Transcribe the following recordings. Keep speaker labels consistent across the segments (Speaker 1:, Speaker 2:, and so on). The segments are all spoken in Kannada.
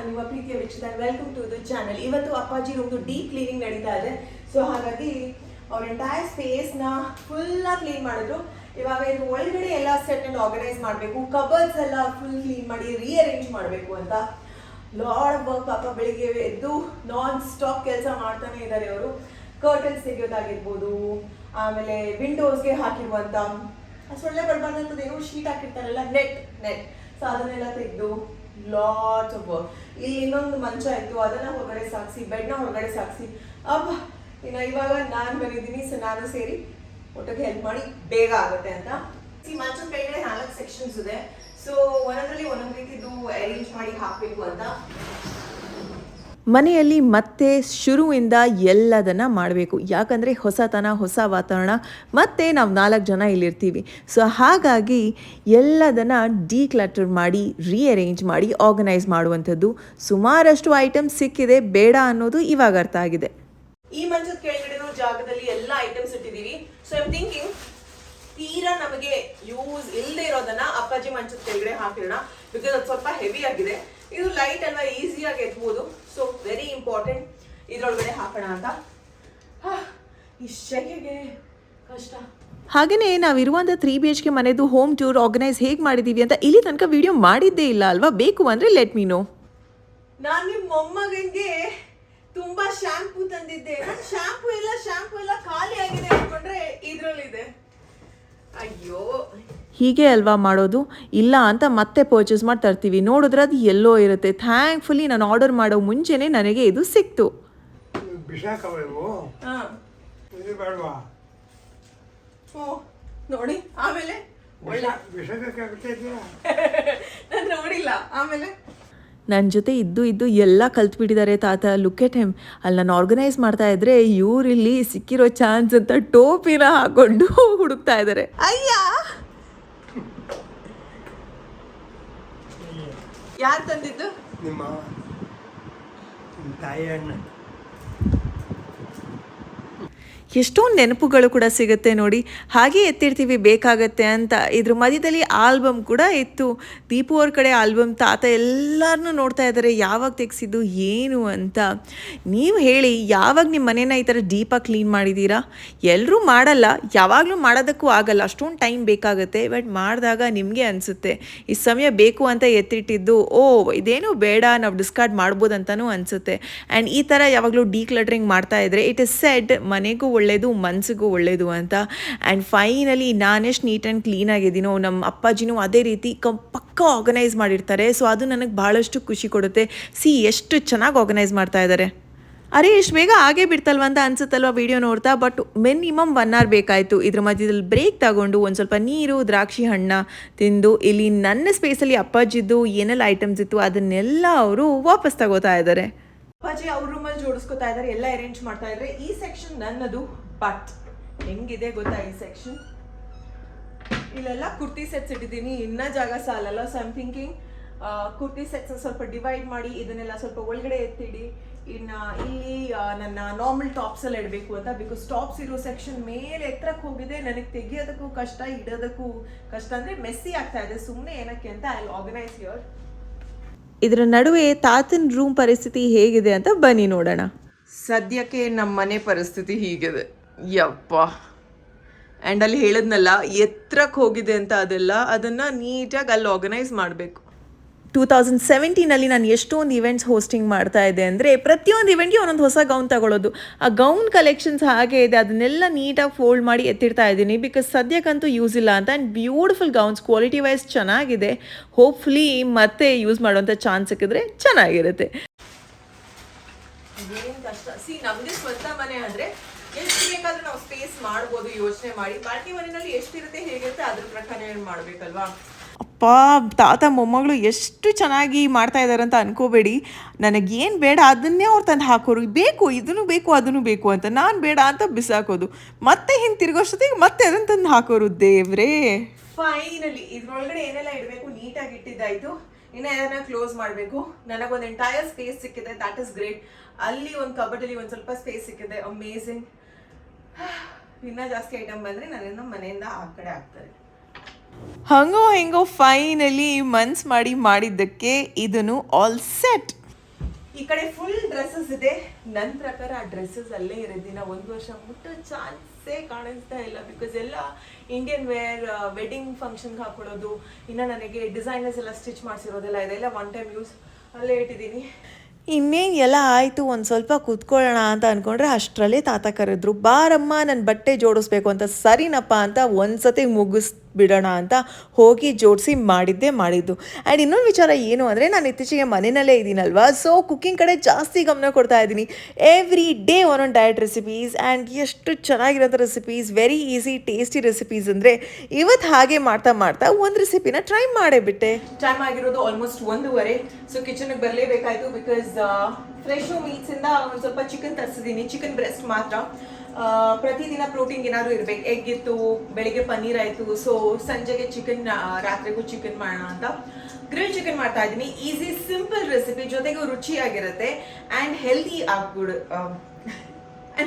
Speaker 1: ನಿಮ್ಮ ಪ್ರೀತಿಯ ವೀಕ್ಷಕ ವೆಲ್ಕಮ್ ಟು ದ ಚಾನಲ್. ಇವತ್ತು ಅಪ್ಪಾಜಿ ಒಂದು ಡೀಪ್ ಕ್ಲೀನಿಂಗ್ ನಡೀತಾ ಇದೆ. ಸೊ ಹಾಗಾಗಿ ಅವ್ರ ಎಂಟೈರ್ ಸ್ಪೇಸ್ನ ಫುಲ್ಲಾಗಿ ಕ್ಲೀನ್ ಮಾಡಿದ್ರು. ಇವಾಗ ಇದು ಒಳಗಡೆ ಎಲ್ಲ ಸೆಟ್ ಅಂಡ್ ಆರ್ಗನೈಸ್ ಮಾಡಬೇಕು, ಕಬರ್ಡ್ಸ್ ಎಲ್ಲ ಫುಲ್ ಕ್ಲೀನ್ ಮಾಡಿ ರೀಅರೇಂಜ್ ಮಾಡಬೇಕು ಅಂತ ಲಾಡ್ ಆಫ್ ವರ್ಕ್. ಪಾಪ ಬೆಳಿಗ್ಗೆ ಎದ್ದು ನಾನ್ ಸ್ಟಾಪ್ ಕೆಲಸ ಮಾಡ್ತಾನೆ ಇದ್ದಾರೆ ಅವರು. ಕರ್ಟನ್ಸ್ ತೆಗೆಯೋದಾಗಿರ್ಬೋದು, ಆಮೇಲೆ ವಿಂಡೋಸ್ಗೆ ಹಾಕಿರುವಂಥ ಸೊಳ್ಳೆ ಬರಬಾರ್ದಂಥದ್ದು ಏನೋ ಶೀಟ್ ಹಾಕಿರ್ತಾರಲ್ಲ, ನೆಟ್ ಸೊ ಅದನ್ನೆಲ್ಲ ತೆಗೆದು ಲಾಟ್ ಆಫ್ ವರ್ಕ್. ಇಲ್ಲಿ ಇನ್ನೊಂದು ಮಂಚ ಇತ್ತು, ಅದನ್ನ ಹೊರಗಡೆ ಸಾಕ್ಸಿ, ಬೆಡ್ನ ಹೊರಗಡೆ ಸಾಕ್ಸಿ. ಇನ್ನು ಇವಾಗ ನಾನು ಬಂದಿದ್ದೀನಿ, ಸೊ ನಾನು ಸೇರಿ ಒಟ್ಟಿಗೆ ಹೆಲ್ಪ್ ಮಾಡಿ ಬೇಗ ಆಗುತ್ತೆ ಅಂತ. ಈ ಮಂಚದ ಕೆಳಗಡೆ 4 ಸೆಕ್ಷನ್ಸ್ ಇದೆ. ಸೊ ಒಂದೊಂದರಲ್ಲಿ ಒಂದೊಂದು ರೀತಿದು ಅರೇಂಜ್ ಮಾಡಿ ಹಾಕಬೇಕು ಅಂತ.
Speaker 2: ಮನೆಯಲ್ಲಿ ಮತ್ತೆ ಶುರುವಿಂದ ಎಲ್ಲದನ್ನು ಮಾಡಬೇಕು, ಯಾಕಂದರೆ ಹೊಸತನ, ಹೊಸ ವಾತಾವರಣ, ಮತ್ತು ನಾವು 4 ಜನ ಇಲ್ಲಿರ್ತೀವಿ. ಸೊ ಹಾಗಾಗಿ ಎಲ್ಲದನ್ನು ಡಿಕ್ಲಟರ್ ಮಾಡಿ, ರೀಅರೇಂಜ್ ಮಾಡಿ, ಆರ್ಗನೈಸ್ ಮಾಡುವಂಥದ್ದು. ಸುಮಾರಷ್ಟು ಐಟಮ್ಸ್ ಸಿಕ್ಕಿದೆ, ಬೇಡ ಅನ್ನೋದು ಇವಾಗ ಅರ್ಥ ಆಗಿದೆ.
Speaker 1: ಈ ಮಂಚದ ಕೆಳಗಡೆ ಜಾಗದಲ್ಲಿ ಎಲ್ಲ ಐಟಮ್ಸ್ ಇಟ್ಟಿದ್ದೀವಿ. ಸೊ ಐ ಆಮ್ ಥಿಂಕಿಂಗ್ ತೀರಾ ನಮಗೆ ಯೂಸ್ ಇಲ್ಲದೆ ಇರೋದನ್ನ ಅಪ್ಪಾಜಿ ಮಂಚದ ಕೆಳಗಡೆ ಹಾಕಿರೋಣ, ಬಿಕಾಸ್ ಅದು ಸ್ವಲ್ಪ ಹೆವಿ ಆಗಿದೆ. ಇದು ಲೈಟ್ ಅಲ್ವಾ, ಈಸಿಯಾಗಿ ಎತ್ಬೋದು. ಸೊ ವೆರಿ ಇಂಪಾರ್ಟೆಂಟ್, ಇದ್ರೊಳಗಡೆ ಹಾಕೋಣ ಅಂತ. ಈ ಶೆಕೆಗೆ ಕಷ್ಟ.
Speaker 2: ಹಾಗೆಯೇ ನಾವಿರುವಂಥ 3 BHK ಮನೆದು ಹೋಮ್ ಟೂರ್ ಆರ್ಗನೈಸ್ ಹೇಗೆ ಮಾಡಿದ್ದೀವಿ ಅಂತ ಇಲ್ಲಿ ತನಕ ವಿಡಿಯೋ ಮಾಡಿದ್ದೇ ಇಲ್ಲ ಅಲ್ವಾ? ಬೇಕು ಅಂದರೆ ಲೆಟ್ ಮೀ ನೋ.
Speaker 1: ನಾನು ನಿಮ್ಮ ಮೊಮ್ಮಗನಿಗೆ ತುಂಬಾ ಶಾಂಪೂ ತಂದಿದ್ದೆ. ಶಾಂಪೂ ಎಲ್ಲ ಖಾಲಿ ಆಗಿದೆ ಅನ್ಕೊಂಡ್ರೆ ಇದ್ರಲ್ಲಿದೆ. ಅಯ್ಯೋ,
Speaker 2: ಹೀಗೆ ಅಲ್ವಾ ಮಾಡೋದು? ಇಲ್ಲ ಅಂತ ಮತ್ತೆ ಪರ್ಚೇಸ್ ಮಾಡಿ ತರ್ತೀವಿ, ನೋಡಿದ್ರೆ ಅದು ಎಲ್ಲೋ ಇರುತ್ತೆ. ಥ್ಯಾಂಕ್ಫುಲಿ ನಾನು ಆರ್ಡರ್ ಮಾಡೋ ಮುಂಚೆನೇ ನನಗೆ ಇದು ಸಿಕ್ತು.
Speaker 1: ನೋಡಿ ಆಮೇಲೆ ನಾನು ನೋಡಿಲ್ಲ. ಆಮೇಲೆ
Speaker 2: ನನ್ನ ಜೊತೆ ಇದ್ದು ಎಲ್ಲ ಕಲ್ತ್ಬಿಟ್ಟಿದ್ದಾರೆ ತಾತ. Look at him. ಅಲ್ಲಿ ನಾನು ಆರ್ಗನೈಸ್ ಮಾಡ್ತಾ ಇದ್ರೆ ಇವರಿಲ್ಲಿ ಸಿಕ್ಕಿರೋ ಚಾನ್ಸ್ ಅಂತ ಟೋಪಿನ ಹಾಕೊಂಡು ಹುಡುಕ್ತಾ ಇದ್ದಾರೆ.
Speaker 1: ಅಯ್ಯ, ಯಾರು ತಂದಿದ್ದು?
Speaker 3: ನಿಮ್ಮ ತಾಯಿ ಅಣ್ಣ.
Speaker 2: ಎಷ್ಟೊಂದು ನೆನಪುಗಳು ಕೂಡ ಸಿಗುತ್ತೆ ನೋಡಿ. ಹಾಗೆ ಎತ್ತಿರ್ತೀವಿ ಬೇಕಾಗತ್ತೆ ಅಂತ. ಇದ್ರ ಮಧ್ಯದಲ್ಲಿ ಆಲ್ಬಮ್ ಕೂಡ ಇತ್ತು. ದೀಪು ಅವ್ರ ಕಡೆ ಆಲ್ಬಮ್. ತಾತ ಎಲ್ಲರನ್ನೂ ನೋಡ್ತಾ ಇದ್ದಾರೆ, ಯಾವಾಗ ತೆಗೆಸಿದ್ದು ಏನು ಅಂತ. ನೀವು ಹೇಳಿ, ಯಾವಾಗ ನಿಮ್ಮ ಮನೇನ ಈ ಥರ ಡೀಪಾಗಿ ಕ್ಲೀನ್ ಮಾಡಿದ್ದೀರಾ? ಎಲ್ಲರೂ ಮಾಡಲ್ಲ, ಯಾವಾಗಲೂ ಮಾಡೋದಕ್ಕೂ ಆಗಲ್ಲ, ಅಷ್ಟೊಂದು ಟೈಮ್ ಬೇಕಾಗುತ್ತೆ. ಬಟ್ ಮಾಡಿದಾಗ ನಿಮಗೆ ಅನಿಸುತ್ತೆ ಈ ಸಮಯ ಬೇಕು ಅಂತ ಎತ್ತಿಟ್ಟಿದ್ದು, ಇದೇನೂ ಬೇಡ, ನಾವು ಡಿಸ್ಕಾರ್ಡ್ ಮಾಡ್ಬೋದು ಅಂತಲೂ ಅನಿಸುತ್ತೆ. ಆ್ಯಂಡ್ ಈ ಥರ ಯಾವಾಗಲೂ ಡೀಕ್ಲಟರಿಂಗ್ ಮಾಡ್ತಾ ಇದ್ರೆ ಇಟ್ ಇಸ್ ಸೆಡ್ ಮನೆಗೂ ಒಳ್ಳೆಯದು, ಮನಸ್ಸಿಗೂ ಒಳ್ಳೆಯದು ಅಂತ. ಆ್ಯಂಡ್ ಫೈನಲಿ ನಾನೆಷ್ಟು ನೀಟ್ ಆ್ಯಂಡ್ ಕ್ಲೀನ್ ಆಗಿದ್ದೀನೋ, ನಮ್ಮ ಅಪ್ಪಾಜಿನೂ ಅದೇ ರೀತಿ ಪಕ್ಕ ಆರ್ಗನೈಸ್ ಮಾಡಿರ್ತಾರೆ. ಸೊ ಅದು ನನಗೆ ಭಾಳಷ್ಟು ಖುಷಿ ಕೊಡುತ್ತೆ. ಎಷ್ಟು ಚೆನ್ನಾಗಿ ಆರ್ಗನೈಸ್ ಮಾಡ್ತಾ ಇದ್ದಾರೆ. ಅರೆ, ಎಷ್ಟು ಬೇಗ ಆಗೇ ಬಿಡ್ತಲ್ವ ಅಂತ ಅನ್ಸುತ್ತಲ್ವ ವಿಡಿಯೋ ನೋಡ್ತಾ. ಬಟ್ ಮಿನಿಮಮ್ 1 hour ಬೇಕಾಯಿತು. ಇದ್ರ ಮಧ್ಯದಲ್ಲಿ ಬ್ರೇಕ್ ತಗೊಂಡು ಒಂದು ಸ್ವಲ್ಪ ನೀರು, ದ್ರಾಕ್ಷಿ ಹಣ್ಣು ತಿಂದು ಇಲ್ಲಿ ನನ್ನ ಸ್ಪೇಸಲ್ಲಿ ಅಪ್ಪಾಜಿದ್ದು ಏನೆಲ್ಲ ಐಟಮ್ಸ್ ಇತ್ತು ಅದನ್ನೆಲ್ಲ ಅವರು ವಾಪಸ್ ತಗೋತಾ ಇದ್ದಾರೆ.
Speaker 1: ಅಪ್ಪಾಜಿ ಅವ್ರ ರೂಮಲ್ಲಿ ಜೋಡಿಸ್ಕೊತಾ ಇದ್ದಾರೆ, ಎಲ್ಲ ಅರೇಂಜ್ ಮಾಡ್ತಾ ಇದ್ದಾರೆ. ಈ ಸೆಕ್ಷನ್ ನನ್ನದು. ಬಟ್ ಹೆಂಗಿದೆ ಗೊತ್ತಾ ಈ ಸೆಕ್ಷನ್? ಇಲ್ಲೆಲ್ಲ ಕುರ್ತಿ ಸೆಟ್ಸ್ ಇಟ್ಟಿದ್ದೀನಿ, ಇನ್ನೂ ಜಾಗ ಸಾಲಲ್ಲ. So I'm thinking kurti sets ಸ್ವಲ್ಪ ಡಿವೈಡ್ ಮಾಡಿ ಇದನ್ನೆಲ್ಲ ಸ್ವಲ್ಪ ಒಳಗಡೆ ಎತ್ತಿಡಿ. ಇನ್ನು ಇಲ್ಲಿ ನನ್ನ ನಾರ್ಮಲ್ ಟಾಪ್ಸ್ ಎಲ್ಲ ಇಡಬೇಕು ಅಂತ. ಬಿಕಾಸ್ ಟಾಪ್ಸ್ ಇರೋ ಸೆಕ್ಷನ್ ಮೇಲೆ ಎತ್ತರಕ್ಕೆ ಹೋಗಿದೆ, ನನಗೆ ತೆಗಿಯೋದಕ್ಕೂ ಕಷ್ಟ, ಇಡೋದಕ್ಕೂ ಕಷ್ಟ. ಅಂದರೆ ಮೆಸ್ಸಿ ಆಗ್ತಾ ಇದೆ, ಸುಮ್ಮನೆ ಏನಕ್ಕೆ ಅಂತ ಐ ಆರ್ಗನೈಸ್ ಹಿಯರ್.
Speaker 2: ಇದರ ನಡುವೆ ತಾತನ ರೂಮ್ ಪರಿಸ್ಥಿತಿ ಹೇಗಿದೆ ಅಂತ ಬನ್ನಿ ನೋಡೋಣ.
Speaker 1: ಸದ್ಯಕ್ಕೆ ನಮ್ಮ ಮನೆ ಪರಿಸ್ಥಿತಿ ಹೀಗಿದೆ. ಯಪ್ಪ. ಆ್ಯಂಡ್ ಅಲ್ಲಿ ಹೇಳಿದ್ನಲ್ಲ ಎತ್ತರಕ್ಕೆ ಹೋಗಿದೆ ಅಂತ, ಅದನ್ನು ನೀಟಾಗಿ ಅಲ್ಲಿ ಆರ್ಗನೈಸ್ ಮಾಡಬೇಕು.
Speaker 2: 2017 ನಾನು ಎಷ್ಟೊಂದು ಇವೆಂಟ್ಸ್ ಹೋಸ್ಟಿಂಗ್ ಮಾಡ್ತಾ ಇದ್ದೆ ಅಂದರೆ ಪ್ರತಿಯೊಂದು ಇವೆಂಟ್ಗೆ ಒಂದೊಂದು ಹೊಸ ಗೌನ್ ತಗೊಳ್ಳೋದು. ಆ ಗೌನ್ ಕಲೆಕ್ಷನ್ಸ್ ಹಾಗೆ ಇದೆ, ಅದನ್ನೆಲ್ಲ ನೀಟಾಗಿ ಫೋಲ್ಡ್ ಮಾಡಿ ಎತ್ತಿಡ್ತಾ ಇದ್ದೀನಿ. ಬಿಕಾಸ್ ಸದ್ಯಕ್ಕಂತೂ ಯೂಸ್ ಇಲ್ಲ ಅಂತ. And beautiful gowns, quality wise ಚೆನ್ನಾಗಿದೆ. ಹೋಪ್ಫುಲಿ ಮತ್ತೆ ಯೂಸ್ ಮಾಡೋಂಥ ಚಾನ್ಸ್ ಸಿಕ್ಕಿದ್ರೆ ಚೆನ್ನಾಗಿರುತ್ತೆ.
Speaker 1: ಏನು ಕಷ್ಟ. ನಮಗೆ ಸ್ವಂತ ಮನೆ ಅಂದರೆ ಎಷ್ಟು ಬೇಕಾದ್ರೂ ನಾವು ಸ್ಪೇಸ್ ಮಾಡ್ಬೋದು ಯೋಚನೆ ಮಾಡಿ. ಬಾಕಿ ಮನೆಯಲ್ಲಿ ಎಷ್ಟಿರುತ್ತೆ ಹೇಗಿರುತ್ತೆ ಅದ್ರ ಪ್ರಕಾರ ಏನು ಮಾಡಬೇಕಲ್ವಾ?
Speaker 2: ಅಪ್ಪ, ತಾತ ಮೊಮ್ಮಗಳು ಎಷ್ಟು ಚೆನ್ನಾಗಿ ಮಾಡ್ತಾ ಇದ್ದಾರೆ ಅಂತ ಅನ್ಕೋಬೇಡಿ. ನನಗೇನು ಬೇಡ ಅದನ್ನೇ ಅವ್ರು ತಂದು ಹಾಕೋರು. ಬೇಕು, ಇದನ್ನು ಬೇಕು, ಅದನ್ನು ಬೇಕು ಅಂತ. ನಾನು ಬೇಡ ಅಂತ ಬಿಸಾಕೋದು, ಮತ್ತೆ ಹಿಂಗೆ ತಿರ್ಗೋಷ್ಟೊತ್ತಿಗೆ ಮತ್ತೆ ಅದನ್ನು ತಂದು ಹಾಕೋರು. ದೇವ್ರೇ,
Speaker 1: ಫೈನಲಿ ಇದ್ರೊಳಗಡೆ ಏನೆಲ್ಲ ಇಡಬೇಕು ನೀಟಾಗಿ ಇಟ್ಟಿದ್ದಾಯಿತು. ಇನ್ನು ಅದನ್ನ ಕ್ಲೋಸ್ ಮಾಡಬೇಕು. ನನಗೊಂದು ಎಂಟೈರ್ ಸ್ಪೇಸ್ ಸಿಕ್ಕಿದೆ, ದ್ಯಾಟ್ ಇಸ್ ಗ್ರೇಟ್. ಅಲ್ಲಿ ಒಂದು ಕಬರ್ಡಲ್ಲಿ ಒಂದು ಸ್ವಲ್ಪ ಸ್ಪೇಸ್ ಸಿಕ್ಕಿದೆ, ಅಮೇಝಿಂಗ್. ಇನ್ನೂ ಜಾಸ್ತಿ ಐಟಮ್ ಬಂದರೆ ನನ್ನಿಂದ ಮನೆಯಿಂದ ಆ ಕಡೆ ಆಗ್ತಾರೆ.
Speaker 2: ಹಂಗೋ ಹೆಂಗೋ ಫೈನಲಿ ಮನ್ಸ್ ಮಾಡಿದ್ದಕ್ಕೆ ಇದನ್ನು ಆಲ್ ಸೆಟ್.
Speaker 1: ಈ ಕಡೆ ಫುಲ್ ಡ್ರೆಸ್ಸಸ್ ಇದೆ. ನನ್ನ ಪ್ರಕಾರ ಆ ಡ್ರೆಸ್ಸಸ್ ಅಲ್ಲೇ ಇರೋದಿನ 1 ವರ್ಷ ಮುಟ್ಟೋ ಚಾನ್ಸೇ ಕಾಣಿಸ್ತಾ ಇಲ್ಲ. ಬಿಕಾಸ್ ಎಲ್ಲ ಇಂಡಿಯನ್ ವೇರ್, ವೆಡ್ಡಿಂಗ್ ಫಂಕ್ಷನ್ಗೆ ಹಾಕೊಳ್ಳೋದು, ಇನ್ನು ನನಗೆ ಡಿಸೈನರ್ಸ್ ಎಲ್ಲ ಸ್ಟಿಚ್ ಮಾಡಿಸಿರೋದೆಲ್ಲ ಇದೆಲ್ಲ ಒನ್ ಟೈಮ್ ಯೂಸ್ ಅಲ್ಲೇ ಇಟ್ಟಿದ್ದೀನಿ.
Speaker 2: ಇನ್ನೇನು ಎಲ್ಲ ಆಯಿತು, ಒಂದು ಸ್ವಲ್ಪ ಕೂತ್ಕೊಳ್ಳೋಣ ಅಂತ ಅಂದ್ಕೊಂಡ್ರೆ ಅಷ್ಟರಲ್ಲೇ ತಾತ ಕರೆದ್ರು. ಬಾರಮ್ಮ ನನ್ನ ಬಟ್ಟೆ ಜೋಡಿಸ್ಬೇಕು ಅಂತ. ಸರಿನಪ್ಪ ಅಂತ ಒಂದು ಸತಿ ಮುಗಿಸ್ಬಿಡೋಣ ಅಂತ ಹೋಗಿ ಜೋಡಿಸಿ ಮಾಡಿದ್ದು. ಆ್ಯಂಡ್ ಇನ್ನೊಂದು ವಿಚಾರ ಏನು ಅಂದರೆ, ನಾನು ಇತ್ತೀಚೆಗೆ ಮನೆಯಲ್ಲೇ ಇದ್ದೀನಲ್ವಾ, ಸೊ ಕುಕ್ಕಿಂಗ್ ಕಡೆ ಜಾಸ್ತಿ ಗಮನ ಕೊಡ್ತಾ ಇದ್ದೀನಿ. ಎವ್ರಿ ಡೇ ಒಂದೊಂದು ಡಯಟ್ ರೆಸಿಪೀಸ್ ಆ್ಯಂಡ್ ಎಷ್ಟು ಚೆನ್ನಾಗಿರೋಂಥ recipes, very easy tasty recipes. ಅಂದರೆ ಇವತ್ತು ಹಾಗೆ ಮಾಡ್ತಾ ಒಂದು ರೆಸಿಪಿನ ಟ್ರೈ ಮಾಡೇ ಬಿಟ್ಟೆ.
Speaker 1: ಟೈಮ್ ಆಗಿರೋದು ಆಲ್ಮೋಸ್ಟ್ 1:30. ಸೊ ಕಿಚನ್ಗೆ ಬರಲೇಬೇಕಾಯಿತು. ಬಿಕಾಸ್ ಫ್ರೆಶ್ ಮೀಟ್ಸಿಂದ ಒಂದು ಸ್ವಲ್ಪ ಚಿಕನ್ ತರಿಸಿದ್ದೀನಿ, ಚಿಕನ್ ಬ್ರೆಸ್ಟ್ ಮಾತ್ರ. ಪ್ರತಿದಿನ ಪ್ರೋಟೀನ್ ಏನಾದ್ರು ಇರ್ಬೇಕು. ಎಗ್ ಇತ್ತು, ಬೆಳಿಗ್ಗೆ ಪನ್ನೀರ್ ಆಯಿತು, ಸೊ ಸಂಜೆಗೆ ಚಿಕನ್, ರಾತ್ರಿಗೂ ಚಿಕನ್ ಮಾಡೋಣ ಅಂತ ಗ್ರಿಲ್ ಚಿಕನ್ ಮಾಡ್ತಾ ಇದ್ದೀನಿ. ಈಸಿ ಸಿಂಪಲ್ ರೆಸಿಪಿ, ಜೊತೆಗೆ ರುಚಿಯಾಗಿರುತ್ತೆ ಆ್ಯಂಡ್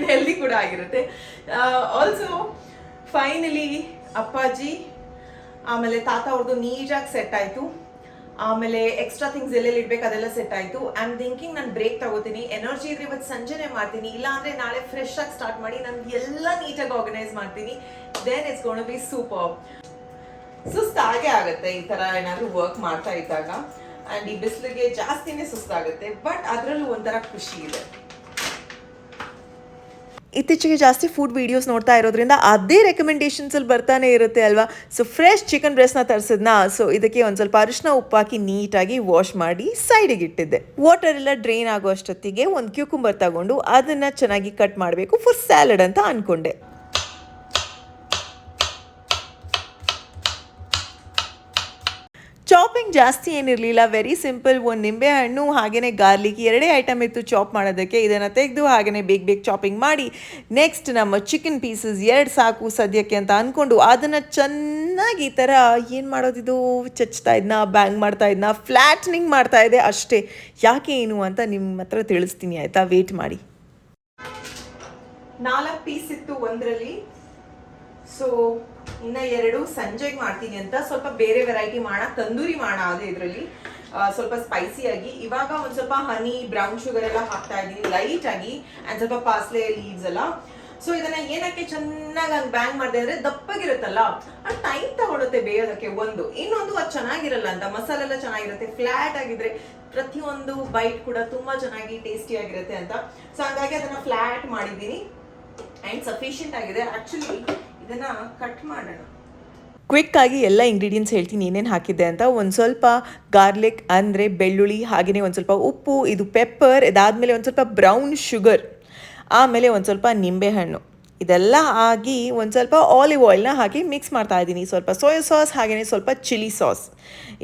Speaker 1: ಹೆಲ್ದಿ ಕೂಡ ಆಗಿರುತ್ತೆ. ಆಲ್ಸೋ ಫೈನಲಿ ಅಪ್ಪಾಜಿ ಆಮೇಲೆ ತಾತ ಅವ್ರದ್ದು ನೀಟಾಗಿ ಸೆಟ್ ಆಯಿತು. ಆಮೇಲೆ ಎಕ್ಸ್ಟ್ರಾ ಥಿಂಗ್ಸ್ ಎಲ್ಲೆಲ್ಲಿ ಇಡ್ಬೇಕು ಅದೆಲ್ಲ ಸೆಟ್ ಆಯಿತು. ಐ ಆಮ್ ಥಿಂಕಿಂಗ್ ನಾನು ಬ್ರೇಕ್ ತಗೋತೀನಿ. ಎನರ್ಜಿ ಇದ್ರೆ ಇವತ್ತು ಸಂಜೆನೆ ಮಾಡ್ತೀನಿ, ಇಲ್ಲ ಅಂದರೆ ನಾಳೆ ಫ್ರೆಶ್ ಆಗಿ ಸ್ಟಾರ್ಟ್ ಮಾಡಿ ನಾನು ಎಲ್ಲ ನೀಟಾಗಿ ಆರ್ಗನೈಸ್ ಮಾಡ್ತೀನಿ. Then it's gonna be super. ಸುಸ್ತಾಗೇ ಆಗುತ್ತೆ ಈ ಥರ ಏನಾದರೂ ವರ್ಕ್ ಮಾಡ್ತಾ ಇದ್ದಾಗ. ಆ್ಯಂಡ್ ಈ ಬಿಸಿಲಿಗೆ ಜಾಸ್ತಿನೇ ಸುಸ್ತಾಗುತ್ತೆ, ಬಟ್ ಅದರಲ್ಲೂ ಒಂಥರ ಖುಷಿ ಇದೆ.
Speaker 2: ಇತ್ತೀಚೆಗೆ ಜಾಸ್ತಿ ಫುಡ್ ವೀಡಿಯೋಸ್ ನೋಡ್ತಾ ಇರೋದ್ರಿಂದ ಅದೇ ರೆಕಮೆಂಡೇಷನ್ಸಲ್ಲಿ ಬರ್ತಾನೆ ಇರುತ್ತೆ ಅಲ್ವಾ. ಸೊ ಫ್ರೆಶ್ ಚಿಕನ್ ಬ್ರೆಸ್ಟ್ನ ತರಿಸಿದ್ನ. ಸೊ ಇದಕ್ಕೆ ಒಂದು ಸ್ವಲ್ಪ ಅರಿಶಿನ ಉಪ್ಪು ಹಾಕಿ ನೀಟಾಗಿ ವಾಶ್ ಮಾಡಿ ಸೈಡಿಗೆ ಇಟ್ಟಿದ್ದೆ. ವಾಟರ್ ಎಲ್ಲ ಡ್ರೈನ್ ಆಗೋ ಅಷ್ಟೊತ್ತಿಗೆ ಒಂದು ಕ್ಯೂಕುಂಬರ್ ತಗೊಂಡು ಅದನ್ನು ಚೆನ್ನಾಗಿ ಕಟ್ ಮಾಡಬೇಕು ಫಾರ್ ಸ್ಯಾಲಡ್ ಅಂತ ಅಂದ್ಕೊಂಡೆ. ಚಾಪಿಂಗ್ ಜಾಸ್ತಿ ಏನಿರಲಿಲ್ಲ, ವೆರಿ ಸಿಂಪಲ್. ಒಂದು ನಿಂಬೆ ಹಣ್ಣು ಹಾಗೆಯೇ ಗಾರ್ಲಿಕ್, 2 ಐಟಮ್ ಇತ್ತು ಚಾಪ್ ಮಾಡೋದಕ್ಕೆ. ಇದನ್ನು ತೆಗೆದು ಹಾಗೆಯೇ ಬೇಗ ಚಾಪಿಂಗ್ ಮಾಡಿ, ನೆಕ್ಸ್ಟ್ ನಮ್ಮ ಚಿಕನ್ ಪೀಸಸ್ 2 ಸಾಕು ಸದ್ಯಕ್ಕೆ ಅಂತ ಅಂದ್ಕೊಂಡು ಅದನ್ನು ಚೆನ್ನಾಗಿ ಈ ಥರ ಏನು ಮಾಡೋದಿದು, ಚಚ್ತಾ ಇದ್ನ, ಬ್ಯಾಂಗ್ ಮಾಡ್ತಾ ಇದ್ನ, ಫ್ಲ್ಯಾಟ್ನಿಂಗ್ ಮಾಡ್ತಾ ಇದೆ ಅಷ್ಟೇ. ಯಾಕೆ ಏನು ಅಂತ ನಿಮ್ಮ ಹತ್ರ ತಿಳಿಸ್ತೀನಿ ಆಯಿತಾ, ವೇಟ್ ಮಾಡಿ.
Speaker 1: 4 ಪೀಸ್ ಇತ್ತು ಒಂದರಲ್ಲಿ. ಸೊ ಇನ್ನ 2 ಸಂಜೆಗೆ ಮಾಡ್ತೀನಿ ಅಂತ. ಸ್ವಲ್ಪ ಬೇರೆ ವೆರೈಟಿ ಮಾಡೋಣ, ತಂದೂರಿ ಮಾಡೋಣ ಅದೇ ಇದರಲ್ಲಿ ಸ್ವಲ್ಪ ಸ್ಪೈಸಿಯಾಗಿ. ಇವಾಗ ಒಂದು ಸ್ವಲ್ಪ ಹನಿ, ಬ್ರೌನ್ ಶುಗರ್ ಎಲ್ಲ ಹಾಕ್ತಾ ಇದ್ದೀನಿ ಲೈಟ್ ಆಗಿ, ಆ್ಯಂಡ್ ಸ್ವಲ್ಪ ಪಾಸ್ಲೆ ಲೀವ್ಸ್ ಎಲ್ಲ. ಸೊ ಇದನ್ನ ಏನಕ್ಕೆ ಚೆನ್ನಾಗಿ ಹಂಗೆ ಬ್ಯಾಂಗ್ ಮಾಡಿದೆ ಅಂದರೆ ದಪ್ಪಗಿರುತ್ತಲ್ಲ, ಅದು ಟೈಮ್ ತಗೊಳುತ್ತೆ ಬೇಯೋದಕ್ಕೆ. ಇನ್ನೊಂದು ಅದು ಚೆನ್ನಾಗಿರಲ್ಲ ಅಂತ, ಮಸಾಲೆ ಎಲ್ಲ ಚೆನ್ನಾಗಿರುತ್ತೆ. ಫ್ಲಾಟ್ ಆಗಿದ್ರೆ ಪ್ರತಿಯೊಂದು ಬೈಟ್ ಕೂಡ ತುಂಬಾ ಚೆನ್ನಾಗಿ ಟೇಸ್ಟಿ ಆಗಿರುತ್ತೆ ಅಂತ. ಸೊ ಹಾಗಾಗಿ ಅದನ್ನ ಫ್ಲಾಟ್ ಮಾಡಿದ್ದೀನಿ ಆ್ಯಂಡ್ ಸಫಿಷಿಯಂಟ್ ಆಗಿದೆ. ಆ್ಯಕ್ಚುಲಿ ಇದನ್ನ ಕಟ್ ಮಾಡೋಣ.
Speaker 2: ಕ್ವಿಕ್ಕಾಗಿ ಎಲ್ಲ ಇಂಗ್ರೀಡಿಯೆಂಟ್ಸ್ ಹೇಳ್ತೀನಿ ಏನೇನು ಹಾಕಿದ್ದೆ ಅಂತ. ಒಂದು ಸ್ವಲ್ಪ ಗಾರ್ಲಿಕ್ ಅಂದರೆ ಬೆಳ್ಳುಳ್ಳಿ, ಹಾಗೆಯೇ ಒಂದು ಸ್ವಲ್ಪ ಉಪ್ಪು, ಇದು ಪೆಪ್ಪರ್, ಇದಾದಮೇಲೆ ಒಂದು ಸ್ವಲ್ಪ ಬ್ರೌನ್ ಶುಗರ್, ಆಮೇಲೆ ಒಂದು ಸ್ವಲ್ಪ ನಿಂಬೆಹಣ್ಣು. ಇದೆಲ್ಲ ಆಗಿ ಒಂದು ಸ್ವಲ್ಪ ಆಲಿವ್ ಆಯಿಲ್ನ ಹಾಕಿ ಮಿಕ್ಸ್ ಮಾಡ್ತಾ ಇದ್ದೀನಿ. ಸ್ವಲ್ಪ ಸೋಯಾ ಸಾಸ್ ಹಾಗೆಯೇ ಸ್ವಲ್ಪ ಚಿಲ್ಲಿ ಸಾಸ್,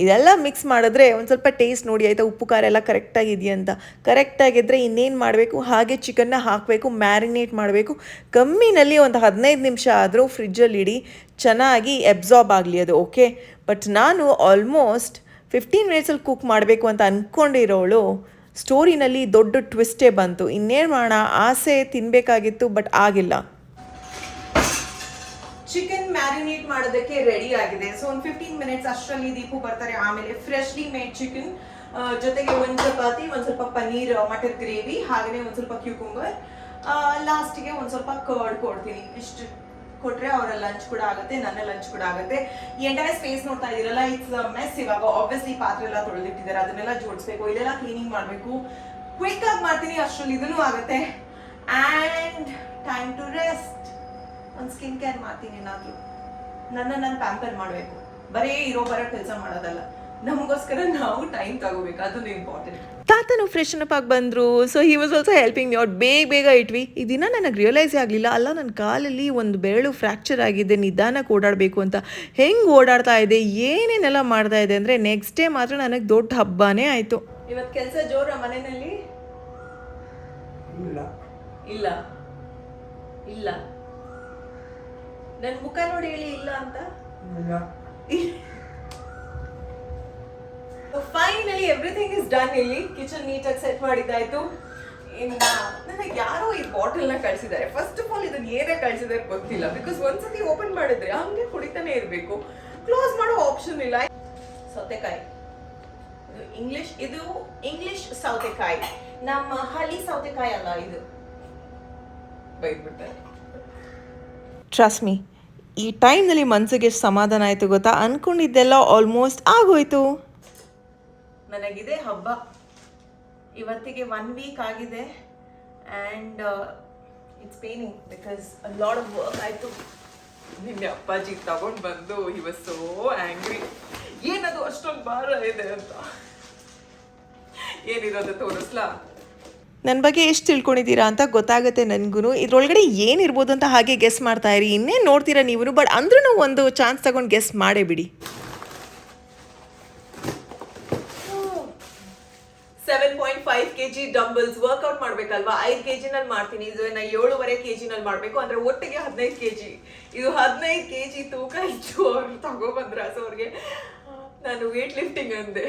Speaker 2: ಇದೆಲ್ಲ ಮಿಕ್ಸ್ ಮಾಡಿದ್ರೆ ಒಂದು ಸ್ವಲ್ಪ ಟೇಸ್ಟ್ ನೋಡಿ ಆಯಿತಾ, ಉಪ್ಪು ಖಾರ ಎಲ್ಲ ಕರೆಕ್ಟಾಗಿದೆಯಂತ. ಕರೆಕ್ಟಾಗಿದ್ದರೆ ಇನ್ನೇನು ಮಾಡಬೇಕು, ಹಾಗೆ ಚಿಕನ್ನ ಹಾಕಬೇಕು, ಮ್ಯಾರಿನೇಟ್ ಮಾಡಬೇಕು. ಕಮ್ಮಿನಲ್ಲಿ ಒಂದು 15 ನಿಮಿಷ ಆದರೂ ಫ್ರಿಜ್ಜಲ್ಲಿ ಇಡಿ, ಚೆನ್ನಾಗಿ ಎಬ್ಸಾರ್ಬ್ ಆಗಲಿ ಅದು. ಓಕೆ, ಬಟ್ ನಾನು ಆಲ್ಮೋಸ್ಟ್ 15 ಮಿನಿಟ್ಸಲ್ಲಿ ಕುಕ್ ಮಾಡಬೇಕು ಅಂತ ಅಂದ್ಕೊಂಡಿರೋಳು ಸ್ಟೋರಿನಲ್ಲಿ ದೊಡ್ಡ ಟ್ವಿಸ್ಟೇ ಬಂತು. ಇನ್ನೇನು ಮಾಡೋಣ, ಆಸೆ ತಿನ್ನಬೇಕಾಗಿತ್ತು, ಬಟ್ ಆಗಿಲ್ಲ.
Speaker 1: ಚಿಕನ್ ಮ್ಯಾರಿನೇಟ್ ಮಾಡೋದಕ್ಕೆ ರೆಡಿ ಆಗಿದೆ. ಸೊ ಒಂದು 15 ಮಿನಿಟ್ಸ್ ಅಷ್ಟರಲ್ಲಿ ದೀಪು ಬರ್ತಾರೆ. ಆಮೇಲೆ ಫ್ರೆಶ್ಲಿ ಮೇಡ್ ಚಿಕನ್ ಜೊತೆಗೆ ಒಂದು ಚಪಾತಿ, ಒಂದು ಸ್ವಲ್ಪ ಪನ್ನೀರ್ ಮಟರ್ ಗ್ರೇವಿ, ಹಾಗೆಯೇ ಒಂದು ಸ್ವಲ್ಪ ಕ್ಯೂಕುಂಬರ್, ಲಾಸ್ಟಿಗೆ ಒಂದು ಸ್ವಲ್ಪ ಕರ್ಡ್ ಕೊಡ್ತೀನಿ. ಇಷ್ಟು ಕೊಟ್ರೆ ಅವರ ಲಂಚ್ ಕೂಡ ಆಗುತ್ತೆ, ನನ್ನ ಲಂಚ್ ಕೂಡ ಆಗುತ್ತೆ. ಈ ಎಂಟೈರ್ ಸ್ಪೇಸ್ ನೋಡ್ತಾ ಇದೀರಲ್ಲ, ಇಟ್ಸ್ ಮೆಸ್. ಇವಾಗ ಆಬ್ವಿಯಸ್ಲಿ ಪಾತ್ರೆ ಎಲ್ಲ ತೊಳೆದಿಟ್ಟಿದ್ದಾರೆ, ಅದನ್ನೆಲ್ಲ ಜೋಡಿಸ್ಬೇಕು, ಇಲ್ಲೆಲ್ಲ ಕ್ಲೀನಿಂಗ್ ಮಾಡಬೇಕು. ಕ್ವಿಕ್ ಆಗಿ ಮಾಡ್ತೀನಿ, ಅಷ್ಟರಲ್ಲಿ ಇದನ್ನು ಆಗುತ್ತೆ. And time to rest. ಒಂದು ಸ್ಕಿನ್ ಕೇರ್ ಮಾಡ್ತೀನಿ, ಏನಾದರೂ ನಾನು ಪ್ಯಾಂಪರ್ ಮಾಡಬೇಕು. ಬರೀ ಬರೋ ಕೆಲಸ ಮಾಡೋದಲ್ಲ, ನಮಗೋಸ್ಕರ ನಾವು ಟೈಮ್ ತಗೋಬೇಕು, ಅದನ್ನು ಇಂಪಾರ್ಟೆಂಟ್.
Speaker 2: ತಾತನು ಫ್ರೆಶನ್ ಅಪ್ ಆಗಿ ಬಂದರು. So he was also helping me out. ಬೇಗ ಇಟ್ವಿ. ಈ ದಿನ ನನಗೆ ರಿಯಲೈಸೇ ಆಗಲಿಲ್ಲ, ಅಲ್ಲ ನನ್ನ ಕಾಲಲ್ಲಿ ಒಂದು ಬೆರಳು ಫ್ರ್ಯಾಕ್ಚರ್ ಆಗಿದೆ, ನಿಧಾನಕ್ಕೆ ಓಡಾಡಬೇಕು ಅಂತ. ಹೆಂಗೆ ಓಡಾಡ್ತಾ ಇದೆ, ಏನೇನೆಲ್ಲ ಮಾಡ್ತಾ ಇದೆ ಅಂದರೆ ನೆಕ್ಸ್ಟ್ ಡೇ ಮಾತ್ರ ನನಗೆ ದೊಡ್ಡ ಹಬ್ಬನೇ ಆಯಿತು.
Speaker 1: ಇವತ್ತು ಕೆಲಸ ಜೋರ ಮನೆಯಲ್ಲಿ? ಇಲ್ಲ ಇಲ್ಲ ನನ್ನ ಮುಖ ನೋಡಿ ಹೇಳಿ ಇಲ್ಲ ಅಂತ. Finally everything is done. ಇಲ್ಲಿ ಕಿಚನ್ ನೀಟಾಗಿ ಸೆಟ್ ಮಾಡಿದ್ದಾಯ್ತು. ಇನ್ನ ನನಗೆ ಯಾರೋ ಈ ಬಾಟಲ್ನ ಕಳಿಸಿದ್ದಾರೆ. ಫಸ್ಟ್ ಆಫ್ ಆಲ್ ಇದನ್ನ ಏನೇ ಕಳಿಸಿದ್ದಾರೆ ಗೊತ್ತಿಲ್ಲ, ಬಿಕಾಸ್ ಒಂದ್ಸತಿ ಓಪನ್ ಮಾಡಿದ್ರೆ ಹಂಗೆ ಕುಡಿತಾನೆ ಇರಬೇಕು, ಕ್ಲೋಸ್ ಮಾಡೋ ಆಪ್ಷನ್ ಇಲ್ಲ. ಸೌತೆಕಾಯಿ ಇದು ಇಂಗ್ಲಿಷ್ ಸೌತೆಕಾಯಿ, ನಮ್ಮ ಹಳ್ಳಿ ಸೌತೆಕಾಯಿ ಅಲ್ಲ ಇದು. ಬೈದ್ಬಿಟ್ಟೆ.
Speaker 2: ಟ್ರಸ್ಟ್ ಮೀ, ಈ ಟೈಮ್ನಲ್ಲಿ ಮನಸ್ಸಿಗೆ ಎಷ್ಟು ಸಮಾಧಾನ ಆಯಿತು ಗೊತ್ತಾ. ಅಂದ್ಕೊಂಡಿದ್ದೆಲ್ಲ ಆಲ್ಮೋಸ್ಟ್ ಆಗೋಯ್ತು.
Speaker 1: ನನಗಿದೆ ಹಬ್ಬ ಇವತ್ತಿಗೆ 1 ವೀಕ್ ಆಗಿದೆ and it's ಪೇನಿಂಗ್ because a lot of work ಆಯಿತು. ನಿನ್ನೆ ಅಪ್ಪಾಜಿ ತಗೊಂಡು ಬಂದು ಹಿ ವಾಸ್ ಸೋ ಆ್ಯಂಗ್ರಿ. ಏನದು ಅಷ್ಟೊಂದು ಭಾರ ಇದೆ ಅಂತ. ಏನಿರೋದು ತೋರಿಸ್ಲಾ?
Speaker 2: ನನ್ನ ಬಗ್ಗೆ ಎಷ್ಟು ತಿಳ್ಕೊಂಡಿದ್ದೀರಾ ಅಂತ ಗೊತ್ತಾಗುತ್ತೆ ನನಗೂ. ಇದ್ರೊಳಗಡೆ ಏನಿರ್ಬೋದು ಅಂತ ಹಾಗೆ ಗೆಸ್ ಮಾಡ್ತಾ ಇರಿ. ಇನ್ನೇನು ನೋಡ್ತೀರಾ ನೀವು, ಬಟ್ ಅಂದ್ರೂ ಒಂದು ಚಾನ್ಸ್ ತಗೊಂಡು ಗೆಸ್ ಮಾಡೇ ಬಿಡಿ.
Speaker 1: 7.5 kg ಡಂಬಲ್ಸ್ ವರ್ಕೌಟ್ ಮಾಡ್ಬೇಕಲ್ವಾ. 5 kg ನಲ್ಲಿ ಮಾಡ್ತೀನಿ, ಇದನ್ನ 7.5 kg ನಲ್ಲಿ ಮಾಡ್ಬೇಕು ಅಂದ್ರೆ ಒಟ್ಟಿಗೆ 15 kg. ಇದು 15 kg ತೂಕ ಇತ್ತು. ಅವ್ರು ತಗೊಬಂದ್ರ, ಸೊ ಅವ್ರಿಗೆ ನಾನು ವೇಟ್ ಲಿಫ್ಟಿಂಗ್ ಅಂದೆ.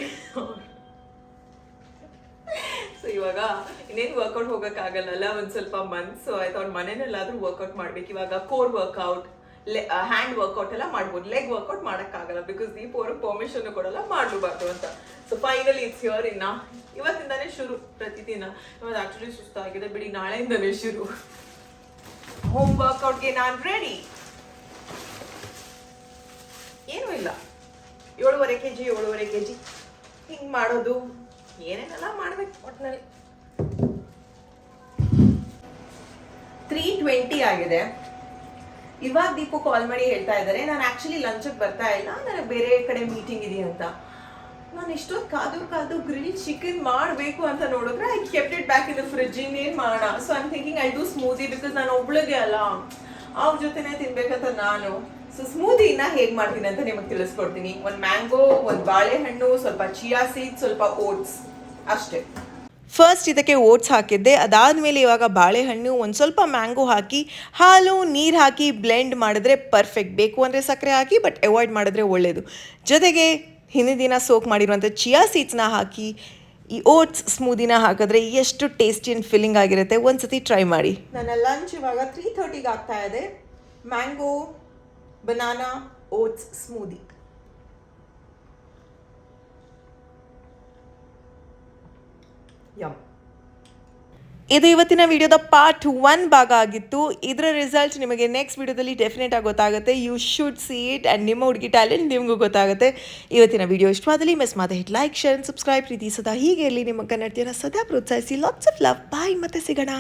Speaker 1: ಸೊ ಇವಾಗ ಇನ್ನೇನು ವರ್ಕೌಟ್ ಹೋಗೋಕ್ಕಾಗಲ್ಲ, ಒಂದು ಸ್ವಲ್ಪ ಮಂತ್ಸ್ ಆಯ್ತು. ಅವ್ರ ಮನೆಯಲ್ಲಾದ್ರೂ ವರ್ಕೌಟ್ ಮಾಡ್ಬೇಕು. ಇವಾಗ ಕೋರ್ ವರ್ಕೌಟ್, ಹ್ಯಾಂಡ್ ವರ್ಕೌಟ್ ಎಲ್ಲ ಮಾಡ್ಬೋದು, ಲೆಗ್ ವರ್ಕೌಟ್ ಮಾಡೋಕ್ಕಾಗಲ್ಲ ಬಿಕಾಸ್ ದೀಪ ಅವರು ಪರ್ಮಿಷನ್ ಕೊಡಲ್ಲ, ಮಾಡಲೂಬಾರ್ದು ಅಂತ. So finally it's here. ಇವತ್ತಿಂದಾನೇ ಶುರು ಪ್ರತಿದಿನ. ಇವತ್ತು ಆಕ್ಚುಲಿ ಸುಸ್ತಾಗಿದೆ ಬಿಡಿ, ನಾಳೆಯಿಂದನೇ ಶುರು. ಹೋಮ್ ವರ್ಕೌಟ್ಗೆ ನಾನು ರೆಡಿ. ಏನೂ ಇಲ್ಲ, 7.5 kg 7.5 kg ಹಿಂಗೆ ಮಾಡೋದು, ಏನೇನೆಲ್ಲ ಮಾಡ್ಬೇಕು ಒಟ್ಟಿನಲ್ಲಿ. 3:20 ಆಗಿದೆ. ಇವಾಗ ದೀಪು ಕಾಲ್ ಮಾಡಿ ಹೇಳ್ತಾ ಇದ್ದಾರೆ ನಾನು ಆಕ್ಚುಲಿ ಲಂಚಿಗೆ ಬರ್ತಾ ಇಲ್ಲ, ನನಗೆ ಬೇರೆ ಕಡೆ ಮೀಟಿಂಗ್ ಇದೆ ಅಂತ. ನಾನು ಇಷ್ಟೊತ್ತು ಕಾದು ಗ್ರಿಲ್ ಚಿಕನ್ ಮಾಡಬೇಕು ಅಂತ ನೋಡಿದ್ರೆ I kept it back in the fridge. ಇನ್ನೇನು ಮಾಡೋಣ. So I am thinking I do smoothie because ನಾನು ಒಬ್ಳಿಗೆ ಅಲ್ಲ, ಅವ್ರ ಜೊತೆನೇ ತಿನ್ಬೇಕಂತ ನಾನು. ಸೊ ಸ್ಮೂದಿನ ಹೇಗೆ ಮಾಡ್ತೀನಿ ಅಂತ ನಿಮಗೆ ತಿಳಿಸ್ಕೊಡ್ತೀನಿ. ಒಂದು ಮ್ಯಾಂಗೋ, ಒಂದು ಬಾಳೆಹಣ್ಣು, ಸ್ವಲ್ಪ ಚಿಯಾ ಸೀಡ್ಸ್, ಸ್ವಲ್ಪ ಓಟ್ಸ್, ಅಷ್ಟೇ.
Speaker 2: ಫಸ್ಟ್ ಇದಕ್ಕೆ ಓಟ್ಸ್ ಹಾಕಿದ್ದೆ, ಅದಾದಮೇಲೆ ಇವಾಗ ಬಾಳೆಹಣ್ಣು, ಒಂದು ಸ್ವಲ್ಪ ಮ್ಯಾಂಗೋ ಹಾಕಿ, ಹಾಲು, ನೀರು ಹಾಕಿ ಬ್ಲೆಂಡ್ ಮಾಡಿದ್ರೆ ಪರ್ಫೆಕ್ಟ್. ಬೇಕು ಅಂದರೆ ಸಕ್ಕರೆ ಹಾಕಿ, ಬಟ್ ಅವಾಯ್ಡ್ ಮಾಡಿದ್ರೆ ಒಳ್ಳೆಯದು. ಜೊತೆಗೆ ಹಿಂದಿನ ದಿನ ಸೋಕ್ ಮಾಡಿರುವಂಥ ಚಿಯಾ ಸೀಡ್ಸ್ನ ಹಾಕಿ ಈ ಓಟ್ಸ್ ಸ್ಮೂದಿನ ಹಾಕಿದ್ರೆ ಎಷ್ಟು ಟೇಸ್ಟಿ ಆ್ಯಂಡ್ ಫಿಲ್ಲಿಂಗ್ ಆಗಿರುತ್ತೆ. ಒಂದು ಸತಿ ಟ್ರೈ ಮಾಡಿ.
Speaker 1: ನನ್ನ ಲಂಚ್ ಇವಾಗ 3:30ಗೆ ಆಗ್ತಾ ಇದೆ. Mango, banana, oats smoothie. Yum.
Speaker 2: ಇದು ಇವತ್ತಿನ ವಿಡಿಯೋದ ಪಾರ್ಟ್ 1 ಭಾಗ ಆಗಿತ್ತು. ಇದರ ರಿಸಲ್ಟ್ ನಿಮಗೆ ನೆಕ್ಸ್ಟ್ ವಿಡಿಯೋದಲ್ಲಿ ಡೆಫಿನೆಟ್ ಆಗಿ ಗೊತ್ತಾಗುತ್ತೆ. You should see it and ನಿಮ್ಮ ಹುಡುಗಿ ಟ್ಯಾಲೆಂಟ್ ನಿಮಗೂ ಗೊತ್ತಾಗುತ್ತೆ. ಇವತ್ತಿನ ವಿಡಿಯೋ ಇಷ್ಟವಾದಲ್ಲಿ ಮಿಸ್ ಮಾಡದೆ ಹಿಟ್ ಲೈಕ್, ಶೇರ್, ಸಬ್ಸ್ಕ್ರೈಬ್. ಪ್ರೀತಿ ಸದಾ ಹೀಗೆ ಇರಲಿ. ನಿಮ್ಮ ಕನ್ನಡತಿಯನ್ನು ಸದಾ ಪ್ರೋತ್ಸಾಹಿಸಿ. Lots of love. ಬಾಯ್, ಮತ್ತೆ ಸಿಗೋಣ.